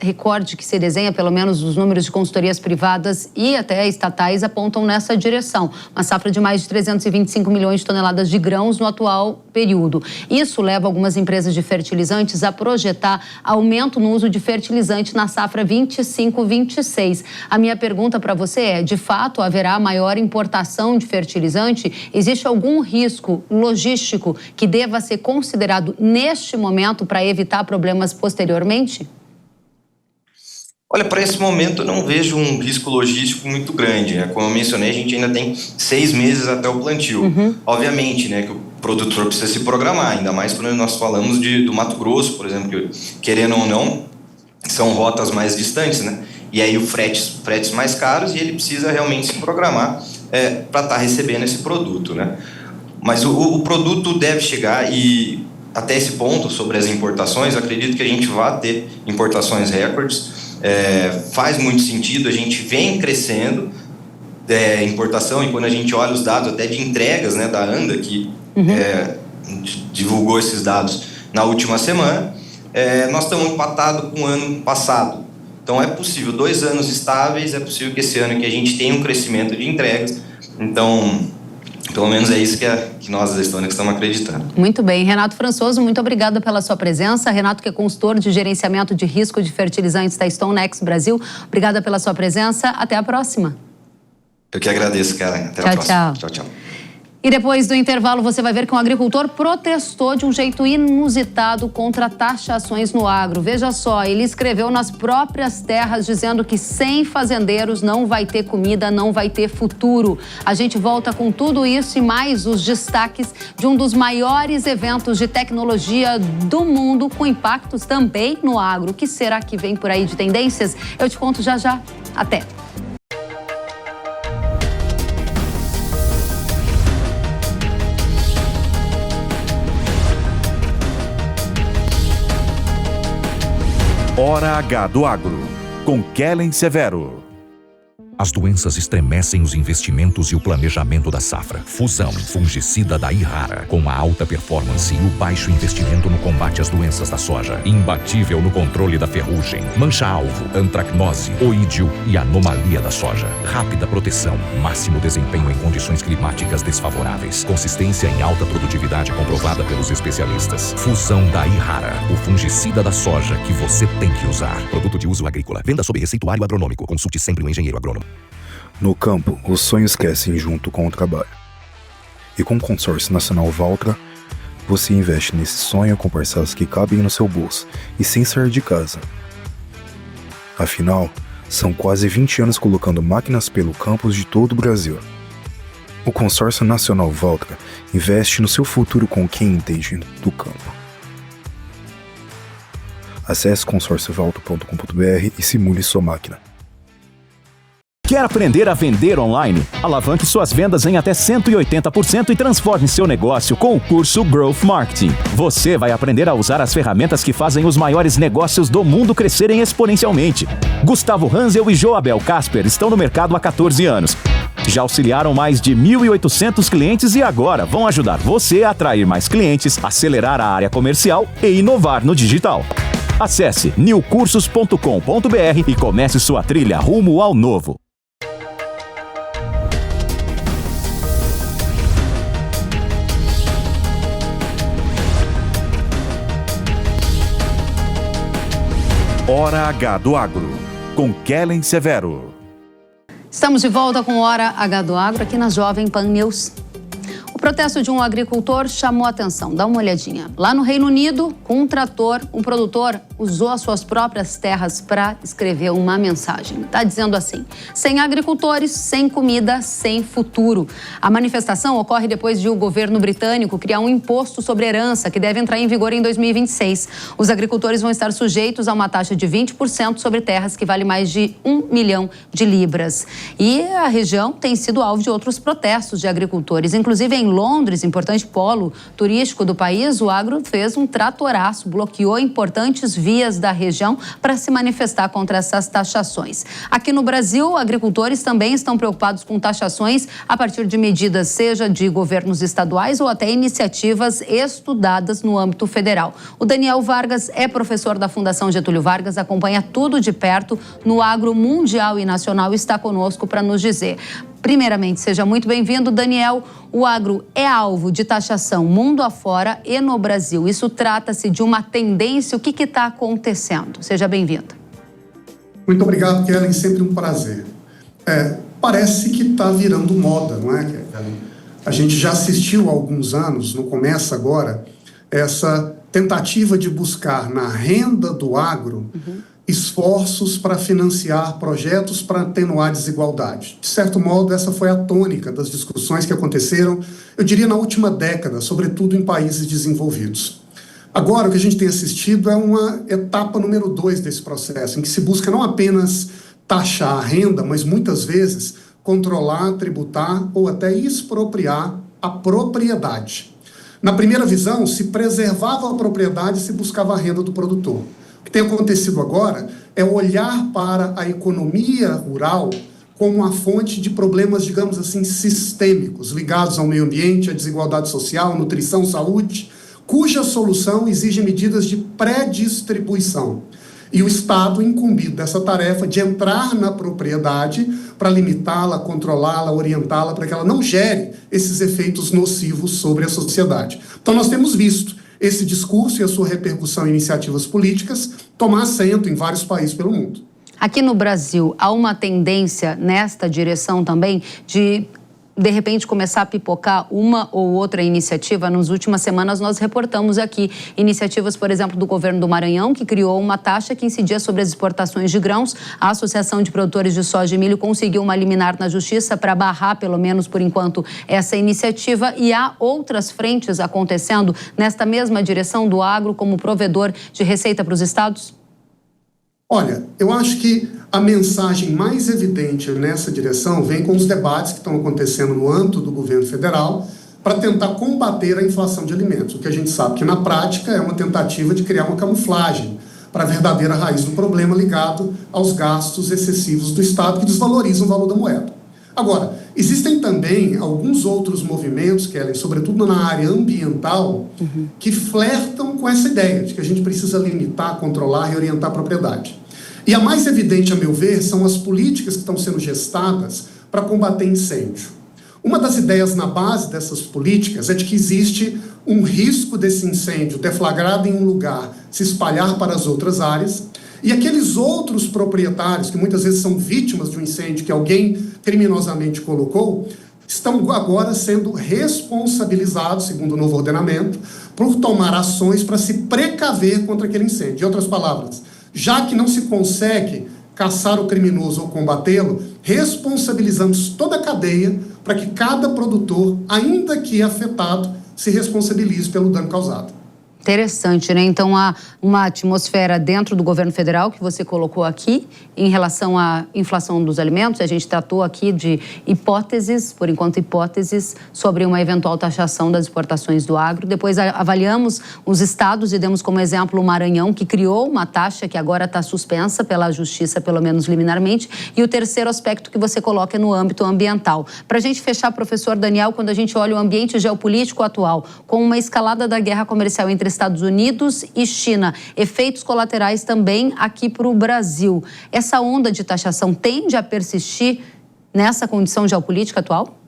S4: recorde que se desenha, pelo menos os números de consultorias privadas e até estatais apontam nessa direção. Uma safra de mais de 325 milhões de toneladas de grãos no atual período. Isso leva algumas empresas de fertilizantes a projetar aumento no uso de fertilizante na safra 25-26. A minha pergunta para você é: de fato, haverá maior importação de fertilizante? Existe algum risco logístico que deva ser considerado neste momento para evitar problemas posteriormente?
S8: Olha, para esse momento eu não vejo um risco logístico muito grande, né? Como eu mencionei, a gente ainda tem 6 meses até o plantio. Obviamente, né, que o produtor precisa se programar, ainda mais quando nós falamos do Mato Grosso, por exemplo, que, querendo ou não, são rotas mais distantes, né? E aí fretes mais caros, e ele precisa realmente se programar para estar recebendo esse produto, né? Mas o produto deve chegar, e até esse ponto sobre as importações, acredito que a gente vai ter importações recordes. Faz muito sentido, a gente vem crescendo importação, e quando a gente olha os dados até de entregas, né, da ANDA, que divulgou esses dados na última semana, nós estamos empatados com o ano passado. Então, é possível, 2 anos estáveis, é possível que esse ano que a gente tenha um crescimento de entregas. Então, pelo menos é isso que nós da Stonex estamos acreditando.
S4: Muito bem. Renato Françoso, muito obrigada pela sua presença. Renato, que é consultor de gerenciamento de risco de fertilizantes da Stonex Brasil. Obrigada pela sua presença. Até a próxima.
S8: Eu que agradeço, Karen. Até a próxima. Tchau.
S4: E depois do intervalo, você vai ver que um agricultor protestou de um jeito inusitado contra taxações no agro. Veja só, ele escreveu nas próprias terras dizendo que sem fazendeiros não vai ter comida, não vai ter futuro. A gente volta com tudo isso e mais os destaques de um dos maiores eventos de tecnologia do mundo, com impactos também no agro. O que será que vem por aí de tendências? Eu te conto já. Até!
S3: Hora H do Agro, com Kellen Severo.
S2: As doenças estremecem os investimentos e o planejamento da safra. Fusão, fungicida da Irrara, com a alta performance e o baixo investimento no combate às doenças da soja. Imbatível no controle da ferrugem, mancha-alvo, antracnose, oídio e anomalia da soja. Rápida proteção, máximo desempenho em condições climáticas desfavoráveis. Consistência em alta produtividade comprovada pelos especialistas. Fusão da Irrara, o fungicida da soja que você tem que usar. Produto de uso agrícola. Venda sob receituário agronômico. Consulte sempre um engenheiro agrônomo.
S9: No campo, os sonhos crescem junto com o trabalho. E com o Consórcio Nacional Valtra, você investe nesse sonho com parcelas que cabem no seu bolso e sem sair de casa. Afinal, são quase 20 anos colocando máquinas pelo campus de todo o Brasil. O Consórcio Nacional Valtra investe no seu futuro com quem entende do campo. Acesse consórciovalto.com.br e simule sua máquina.
S1: Quer aprender a vender online? Alavanque suas vendas em até 180% e transforme seu negócio com o curso Growth Marketing. Você vai aprender a usar as ferramentas que fazem os maiores negócios do mundo crescerem exponencialmente. Gustavo Hansel e Joabel Casper estão no mercado há 14 anos. Já auxiliaram mais de 1.800 clientes e agora vão ajudar você a atrair mais clientes, acelerar a área comercial e inovar no digital. Acesse newcursos.com.br e comece sua trilha rumo ao novo.
S3: Hora H do Agro, com Kellen Severo.
S4: Estamos de volta com Hora H do Agro aqui na Jovem Pan News. O protesto de um agricultor chamou a atenção. Dá uma olhadinha. Lá no Reino Unido, com um trator, um produtor usou as suas próprias terras para escrever uma mensagem. Está dizendo assim: sem agricultores, sem comida, sem futuro. A manifestação ocorre depois de o governo britânico criar um imposto sobre herança que deve entrar em vigor em 2026. Os agricultores vão estar sujeitos a uma taxa de 20% sobre terras que vale mais de 1 milhão de libras. E a região tem sido alvo de outros protestos de agricultores, inclusive em Londres, importante polo turístico do país. O agro fez um tratoraço, bloqueou importantes vias da região para se manifestar contra essas taxações. Aqui no Brasil, agricultores também estão preocupados com taxações a partir de medidas, seja de governos estaduais ou até iniciativas estudadas no âmbito federal. O Daniel Vargas é professor da Fundação Getúlio Vargas, acompanha tudo de perto no agro mundial e nacional e está conosco para nos dizer. Primeiramente, seja muito bem-vindo, Daniel. O agro é alvo de taxação mundo afora e no Brasil. Isso trata-se de uma tendência. O que está acontecendo? Seja bem-vindo.
S10: Muito obrigado, Kellen. Sempre um prazer. Parece que está virando moda, não é, Kellen? A gente já assistiu há alguns anos, não começa agora, essa tentativa de buscar na renda do agro esforços para financiar projetos para atenuar a desigualdade. De certo modo, essa foi a tônica das discussões que aconteceram, eu diria, na última década, sobretudo em países desenvolvidos. Agora, o que a gente tem assistido é uma etapa número 2 desse processo, em que se busca não apenas taxar a renda, mas muitas vezes controlar, tributar ou até expropriar a propriedade. Na primeira visão, se preservava a propriedade e se buscava a renda do produtor. O que tem acontecido agora é olhar para a economia rural como uma fonte de problemas, digamos assim, sistêmicos, ligados ao meio ambiente, à desigualdade social, nutrição, saúde, cuja solução exige medidas de pré-distribuição. E o Estado incumbido dessa tarefa de entrar na propriedade para limitá-la, controlá-la, orientá-la, para que ela não gere esses efeitos nocivos sobre a sociedade. Então nós temos visto esse discurso e a sua repercussão em iniciativas políticas tomar assento em vários países pelo mundo.
S4: Aqui no Brasil, há uma tendência nesta direção também de repente, começar a pipocar uma ou outra iniciativa. Nas últimas semanas, nós reportamos aqui iniciativas, por exemplo, do governo do Maranhão, que criou uma taxa que incidia sobre as exportações de grãos. A Associação de Produtores de Soja e Milho conseguiu uma liminar na Justiça para barrar, pelo menos por enquanto, essa iniciativa. E há outras frentes acontecendo nesta mesma direção do agro como provedor de receita para os estados?
S10: Olha, eu acho que a mensagem mais evidente nessa direção vem com os debates que estão acontecendo no âmbito do governo federal para tentar combater a inflação de alimentos. O que a gente sabe que, na prática, é uma tentativa de criar uma camuflagem para a verdadeira raiz do problema ligado aos gastos excessivos do Estado que desvalorizam o valor da moeda. Agora, existem também alguns outros movimentos, Kellen, sobretudo na área ambiental, que flertam com essa ideia de que a gente precisa limitar, controlar e orientar a propriedade. E a mais evidente, a meu ver, são as políticas que estão sendo gestadas para combater incêndio. Uma das ideias na base dessas políticas é de que existe um risco desse incêndio deflagrado em um lugar se espalhar para as outras áreas, e aqueles outros proprietários, que muitas vezes são vítimas de um incêndio que alguém criminosamente colocou, estão agora sendo responsabilizados, segundo o novo ordenamento, por tomar ações para se precaver contra aquele incêndio. Em outras palavras, já que não se consegue caçar o criminoso ou combatê-lo, responsabilizamos toda a cadeia para que cada produtor, ainda que afetado, se responsabilize pelo dano causado.
S4: Interessante, né? Então, há uma atmosfera dentro do governo federal que você colocou aqui em relação à inflação dos alimentos. A gente tratou aqui de hipóteses, por enquanto hipóteses, sobre uma eventual taxação das exportações do agro. Depois avaliamos os estados e demos como exemplo o Maranhão, que criou uma taxa que agora está suspensa pela justiça, pelo menos liminarmente. E o terceiro aspecto que você coloca é no âmbito ambiental. Para a gente fechar, professor Daniel, quando a gente olha o ambiente geopolítico atual, com uma escalada da guerra comercial entre Estados Unidos e China, efeitos colaterais também aqui para o Brasil. Essa onda de taxação tende a persistir nessa condição geopolítica atual?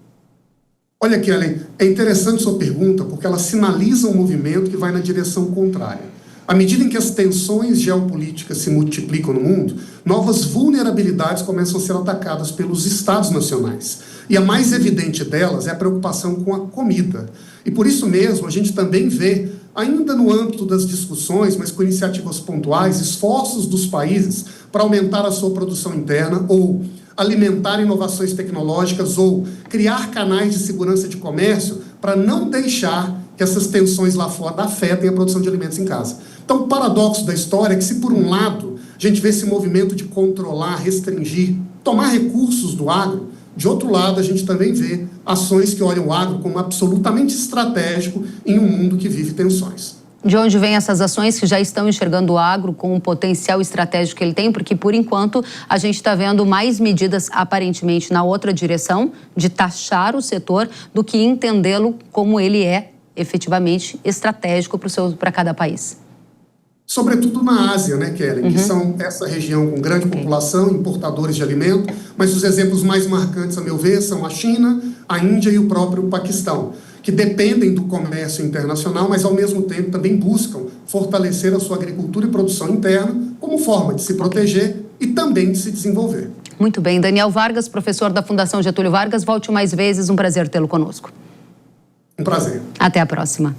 S10: Olha, Kellen, é interessante sua pergunta porque ela sinaliza um movimento que vai na direção contrária. À medida em que as tensões geopolíticas se multiplicam no mundo, novas vulnerabilidades começam a ser atacadas pelos estados nacionais. E a mais evidente delas é a preocupação com a comida. E por isso mesmo a gente também vê, ainda no âmbito das discussões, mas com iniciativas pontuais, esforços dos países para aumentar a sua produção interna ou alimentar inovações tecnológicas ou criar canais de segurança de comércio para não deixar que essas tensões lá fora afetem a produção de alimentos em casa. Então, o paradoxo da história é que se, por um lado, a gente vê esse movimento de controlar, restringir, tomar recursos do agro, de outro lado, a gente também vê ações que olham o agro como absolutamente estratégico em um mundo que vive tensões.
S4: De onde vêm essas ações que já estão enxergando o agro com o potencial estratégico que ele tem? Porque, por enquanto, a gente está vendo mais medidas, aparentemente, na outra direção, de taxar o setor, do que entendê-lo como ele é, efetivamente, estratégico para cada país.
S10: Sobretudo na Ásia, né, Kellen? Que são essa região com grande população, importadores de alimento, mas os exemplos mais marcantes, a meu ver, são a China, a Índia e o próprio Paquistão, que dependem do comércio internacional, mas ao mesmo tempo também buscam fortalecer a sua agricultura e produção interna como forma de se proteger e também de se desenvolver.
S4: Muito bem. Daniel Vargas, professor da Fundação Getúlio Vargas, volte mais vezes, um prazer tê-lo conosco.
S10: Um prazer.
S4: Até a próxima.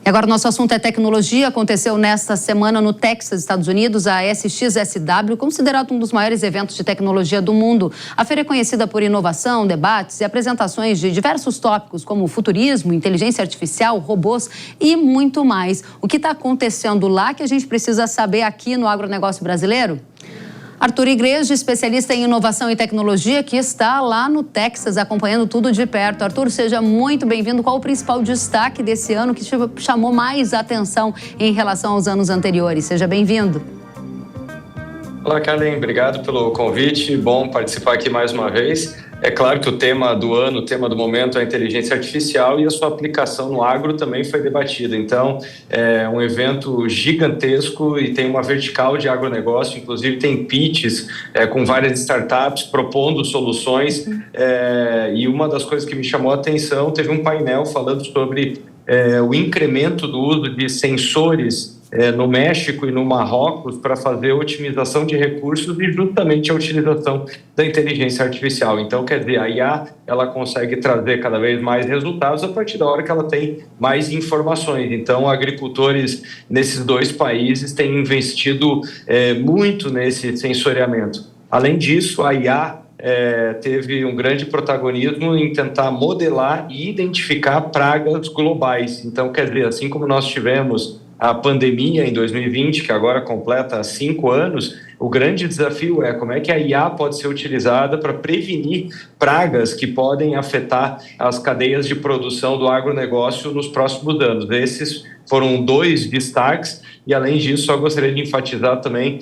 S4: E agora o nosso assunto é tecnologia. Aconteceu nesta semana no Texas, Estados Unidos, a SXSW, considerado um dos maiores eventos de tecnologia do mundo. A feira é conhecida por inovação, debates e apresentações de diversos tópicos, como futurismo, inteligência artificial, robôs e muito mais. O que está acontecendo lá que a gente precisa saber aqui no agronegócio brasileiro? Arthur Igreja, especialista em inovação e tecnologia, que está lá no Texas acompanhando tudo de perto. Arthur, seja muito bem-vindo. Qual o principal destaque desse ano que chamou mais atenção em relação aos anos anteriores? Seja bem-vindo.
S11: Olá, Kellen. Obrigado pelo convite. Bom participar aqui mais uma vez. É claro que o tema do ano, o tema do momento é a inteligência artificial e a sua aplicação no agro também foi debatida. Então, é um evento gigantesco e tem uma vertical de agronegócio, inclusive tem pitches com várias startups propondo soluções. E uma das coisas que me chamou a atenção, teve um painel falando sobre o incremento do uso de sensores no México e no Marrocos para fazer otimização de recursos e justamente a utilização da inteligência artificial. Então, quer dizer, a IA ela consegue trazer cada vez mais resultados a partir da hora que ela tem mais informações. Então, agricultores nesses dois países têm investido muito nesse sensoriamento. Além disso, a IA teve um grande protagonismo em tentar modelar e identificar pragas globais. Então, quer dizer, assim como nós tivemos a pandemia em 2020, que agora completa 5 anos, o grande desafio é como é que a IA pode ser utilizada para prevenir pragas que podem afetar as cadeias de produção do agronegócio nos próximos anos. Esses foram 2 destaques e, além disso, só gostaria de enfatizar também,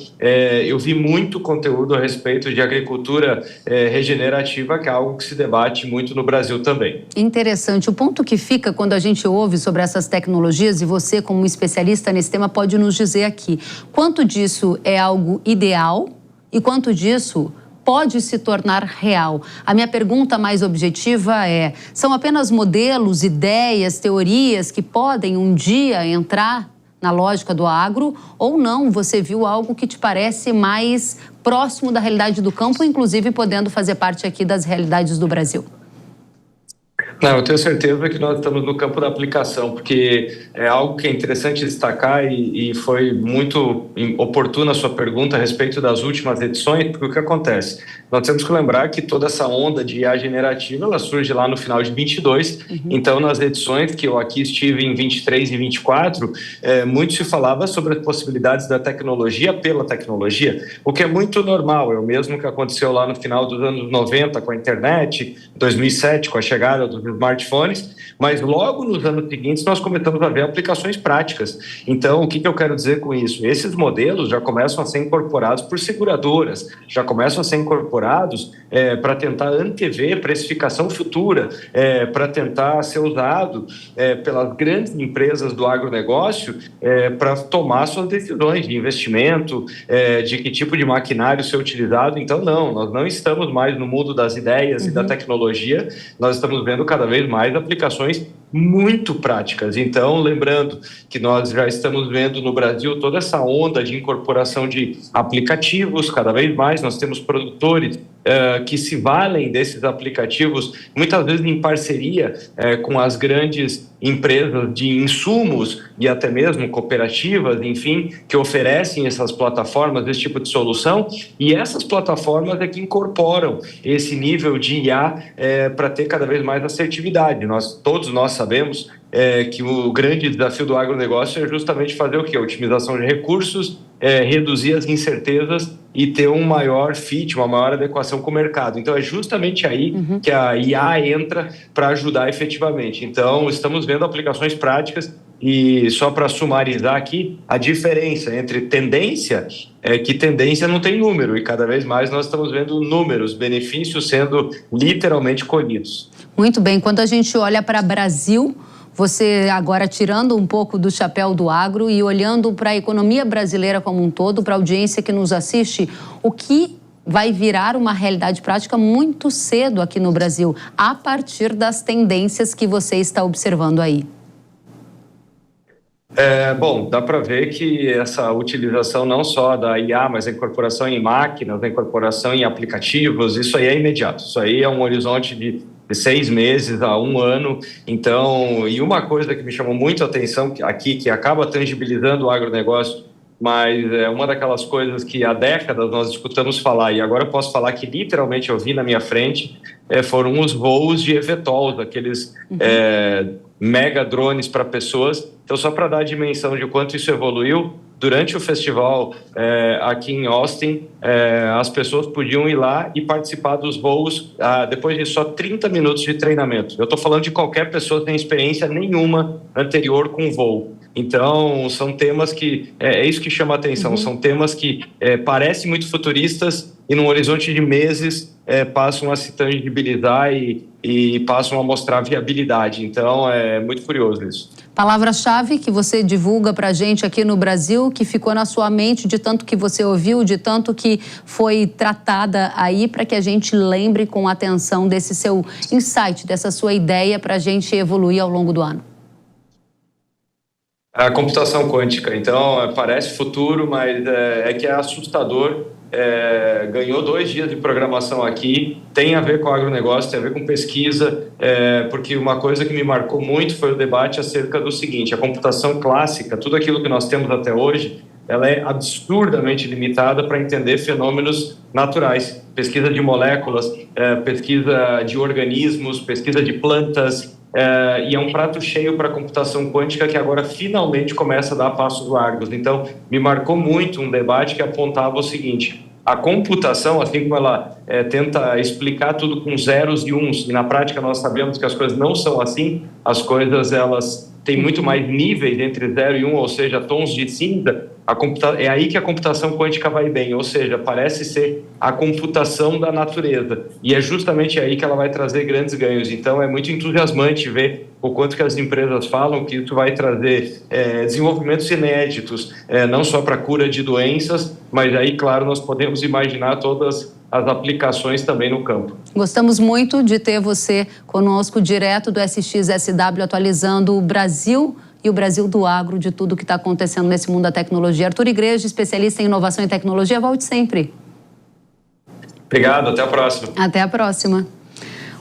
S11: eu vi muito conteúdo a respeito de agricultura regenerativa, que é algo que se debate muito no Brasil também.
S4: Interessante. O ponto que fica quando a gente ouve sobre essas tecnologias, e você como especialista nesse tema pode nos dizer aqui, quanto disso é algo ideal e quanto disso pode se tornar real? A minha pergunta mais objetiva é, são apenas modelos, ideias, teorias que podem um dia entrar na lógica do agro ou não? Você viu algo que te parece mais próximo da realidade do campo, inclusive podendo fazer parte aqui das realidades do Brasil?
S11: Não, eu tenho certeza que nós estamos no campo da aplicação, porque é algo que é interessante destacar e foi muito oportuna a sua pergunta a respeito das últimas edições, porque o que acontece? Nós temos que lembrar que toda essa onda de IA generativa, ela surge lá no final de 22, então nas edições que eu aqui estive em 23 e 24, muito se falava sobre as possibilidades da tecnologia pela tecnologia, o que é muito normal, é o mesmo que aconteceu lá no final dos anos 90 com a internet, 2007 com a chegada dos smartphones, mas logo nos anos seguintes nós começamos a ver aplicações práticas. Então, o que eu quero dizer com isso? Esses modelos já começam a ser incorporados por seguradoras, já começam a ser incorporados para tentar antever precificação futura, para tentar ser usado pelas grandes empresas do agronegócio para tomar suas decisões de investimento, de que tipo de maquinário ser utilizado. Então, não, nós não estamos mais no mundo das ideias e da tecnologia, nós estamos vendo cada vez mais aplicações muito práticas. Então, lembrando que nós já estamos vendo no Brasil toda essa onda de incorporação de aplicativos, cada vez mais nós temos produtores que se valem desses aplicativos, muitas vezes em parceria com as grandes empresas de insumos e até mesmo cooperativas, enfim, que oferecem essas plataformas, esse tipo de solução, e essas plataformas é que incorporam esse nível de IA para ter cada vez mais assertividade. Todos nós sabemos que o grande desafio do agronegócio é justamente fazer o quê? A otimização de recursos, reduzir as incertezas e ter um maior fit, uma maior adequação com o mercado. Então, é justamente aí que a IA entra para ajudar efetivamente. Então, estamos vendo aplicações práticas e só para sumarizar aqui, a diferença entre tendência é que tendência não tem número e cada vez mais nós estamos vendo números, benefícios sendo literalmente colhidos.
S4: Muito bem, quando a gente olha para o Brasil, você agora tirando um pouco do chapéu do agro e olhando para a economia brasileira como um todo, para a audiência que nos assiste, o que vai virar uma realidade prática muito cedo aqui no Brasil, a partir das tendências que você está observando aí?
S11: Bom, dá para ver que essa utilização não só da IA, mas a incorporação em máquinas, a incorporação em aplicativos, isso aí é imediato. Isso aí é um horizonte de 6 meses a 1 ano. Então, e uma coisa que me chamou muito a atenção aqui, que acaba tangibilizando o agronegócio, mas é uma daquelas coisas que há décadas nós escutamos falar, e agora eu posso falar que literalmente eu vi na minha frente, foram os voos de eVTOLs, aqueles mega drones para pessoas. Então, só para dar a dimensão de quanto isso evoluiu, durante o festival aqui em Austin, as pessoas podiam ir lá e participar dos voos depois de só 30 minutos de treinamento. Eu estou falando de qualquer pessoa que tem experiência nenhuma anterior com voo. Então, são temas que... É isso que chama a atenção. São temas que parecem muito futuristas e, num horizonte de meses, passam a se tangibilizar e passam a mostrar viabilidade. Então, é muito curioso isso.
S4: Palavra-chave que você divulga para a gente aqui no Brasil, que ficou na sua mente de tanto que você ouviu, de tanto que foi tratada aí, para que a gente lembre com atenção desse seu insight, dessa sua ideia para a gente evoluir ao longo do ano.
S11: A computação quântica. Então, parece futuro, mas é que é assustador. Ganhou 2 dias de programação aqui, tem a ver com agronegócio, tem a ver com pesquisa, porque uma coisa que me marcou muito foi o debate acerca do seguinte: a computação clássica, tudo aquilo que nós temos até hoje, ela é absurdamente limitada para entender fenômenos naturais, pesquisa de moléculas, pesquisa de organismos, pesquisa de plantas, e é um prato cheio para a computação quântica que agora finalmente começa a dar passos largos. Então, me marcou muito um debate que apontava o seguinte: a computação, assim como ela tenta explicar tudo com zeros e uns, e na prática nós sabemos que as coisas não são assim, as coisas elas têm muito mais níveis entre 0 e 1, ou seja, tons de cinza. É aí que a computação quântica vai bem, ou seja, parece ser a computação da natureza, e é justamente aí que ela vai trazer grandes ganhos. Então é muito entusiasmante ver o quanto que as empresas falam que isso vai trazer desenvolvimentos inéditos, não só para a cura de doenças, mas aí, claro, nós podemos imaginar todas as aplicações também no campo.
S4: Gostamos muito de ter você conosco direto do SXSW, atualizando o Brasil e o Brasil do agro, de tudo que está acontecendo nesse mundo da tecnologia. Arthur Igreja, especialista em inovação e tecnologia, volte sempre.
S11: Obrigado, até a próxima.
S4: Até a próxima.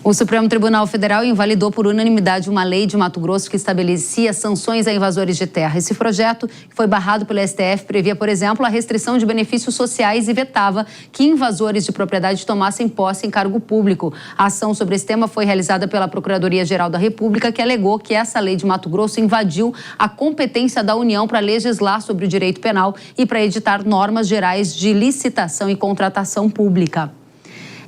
S4: O Supremo Tribunal Federal invalidou por unanimidade uma lei de Mato Grosso que estabelecia sanções a invasores de terra. Esse projeto, que foi barrado pelo STF, previa, por exemplo, a restrição de benefícios sociais e vetava que invasores de propriedade tomassem posse em cargo público. A ação sobre esse tema foi realizada pela Procuradoria-Geral da República, que alegou que essa lei de Mato Grosso invadiu a competência da União para legislar sobre o direito penal e para editar normas gerais de licitação e contratação pública.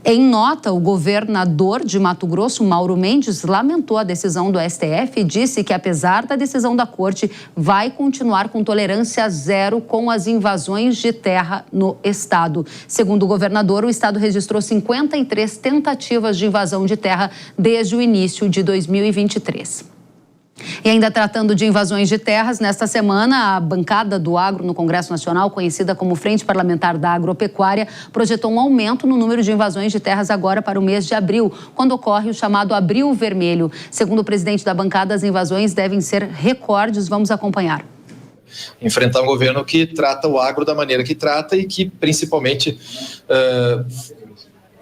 S4: Em nota, o governador de Mato Grosso, Mauro Mendes, lamentou a decisão do STF e disse que, apesar da decisão da corte, vai continuar com tolerância zero com as invasões de terra no estado. Segundo o governador, o estado registrou 53 tentativas de invasão de terra desde o início de 2023. E ainda tratando de invasões de terras, nesta semana a bancada do agro no Congresso Nacional, conhecida como Frente Parlamentar da Agropecuária, projetou um aumento no número de invasões de terras agora para o mês de abril, quando ocorre o chamado Abril Vermelho. Segundo o presidente da bancada, as invasões devem ser recordes. Vamos acompanhar.
S12: Enfrentar um governo que trata o agro da maneira que trata e que principalmente...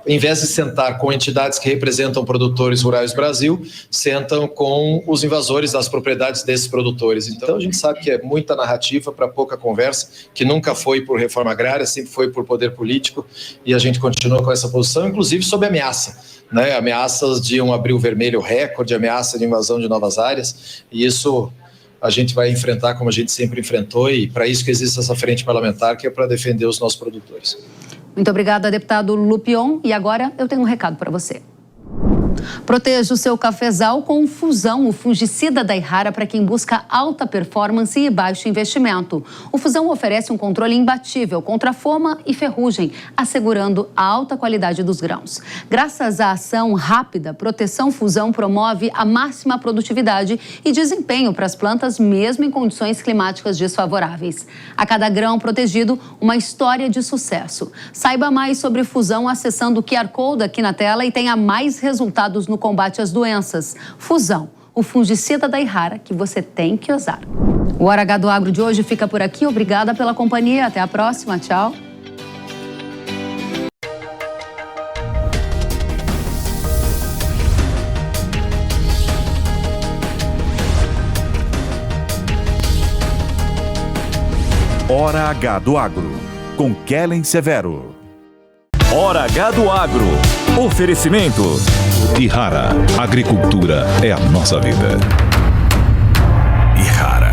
S12: em vez de sentar com entidades que representam produtores rurais do Brasil, sentam com os invasores das propriedades desses produtores. Então a gente sabe que é muita narrativa para pouca conversa, que nunca foi por reforma agrária, sempre foi por poder político, e a gente continua com essa posição, inclusive sob ameaça, né? Ameaças de um abril vermelho recorde, ameaça de invasão de novas áreas, e isso a gente vai enfrentar como a gente sempre enfrentou, e para isso que existe essa frente parlamentar, que é para defender os nossos produtores.
S4: Muito obrigada, deputado Lupion. E agora eu tenho um recado para você. Proteja o seu cafezal com o Fusão, o fungicida da Irrara para quem busca alta performance e baixo investimento. O Fusão oferece um controle imbatível contra foma e ferrugem, assegurando a alta qualidade dos grãos. Graças à ação rápida, Proteção Fusão promove a máxima produtividade e desempenho para as plantas, mesmo em condições climáticas desfavoráveis. A cada grão protegido, uma história de sucesso. Saiba mais sobre Fusão acessando o QR Code aqui na tela e tenha mais resultados no combate às doenças. Fusão, o fungicida da Irrara que você tem que usar. O Hora H do Agro de hoje fica por aqui. Obrigada pela companhia. Até a próxima. Tchau.
S3: Hora H do Agro, com Kellen Severo.
S1: Hora H do Agro. Oferecimento.
S2: Irrara. Agricultura é a nossa vida.
S3: Irrara.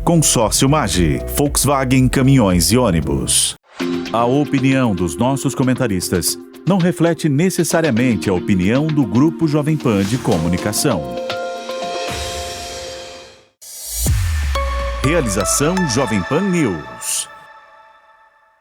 S3: Consórcio Magi, Volkswagen Caminhões e Ônibus. A opinião dos nossos comentaristas não reflete necessariamente a opinião do Grupo Jovem Pan de Comunicação. Realização Jovem Pan News.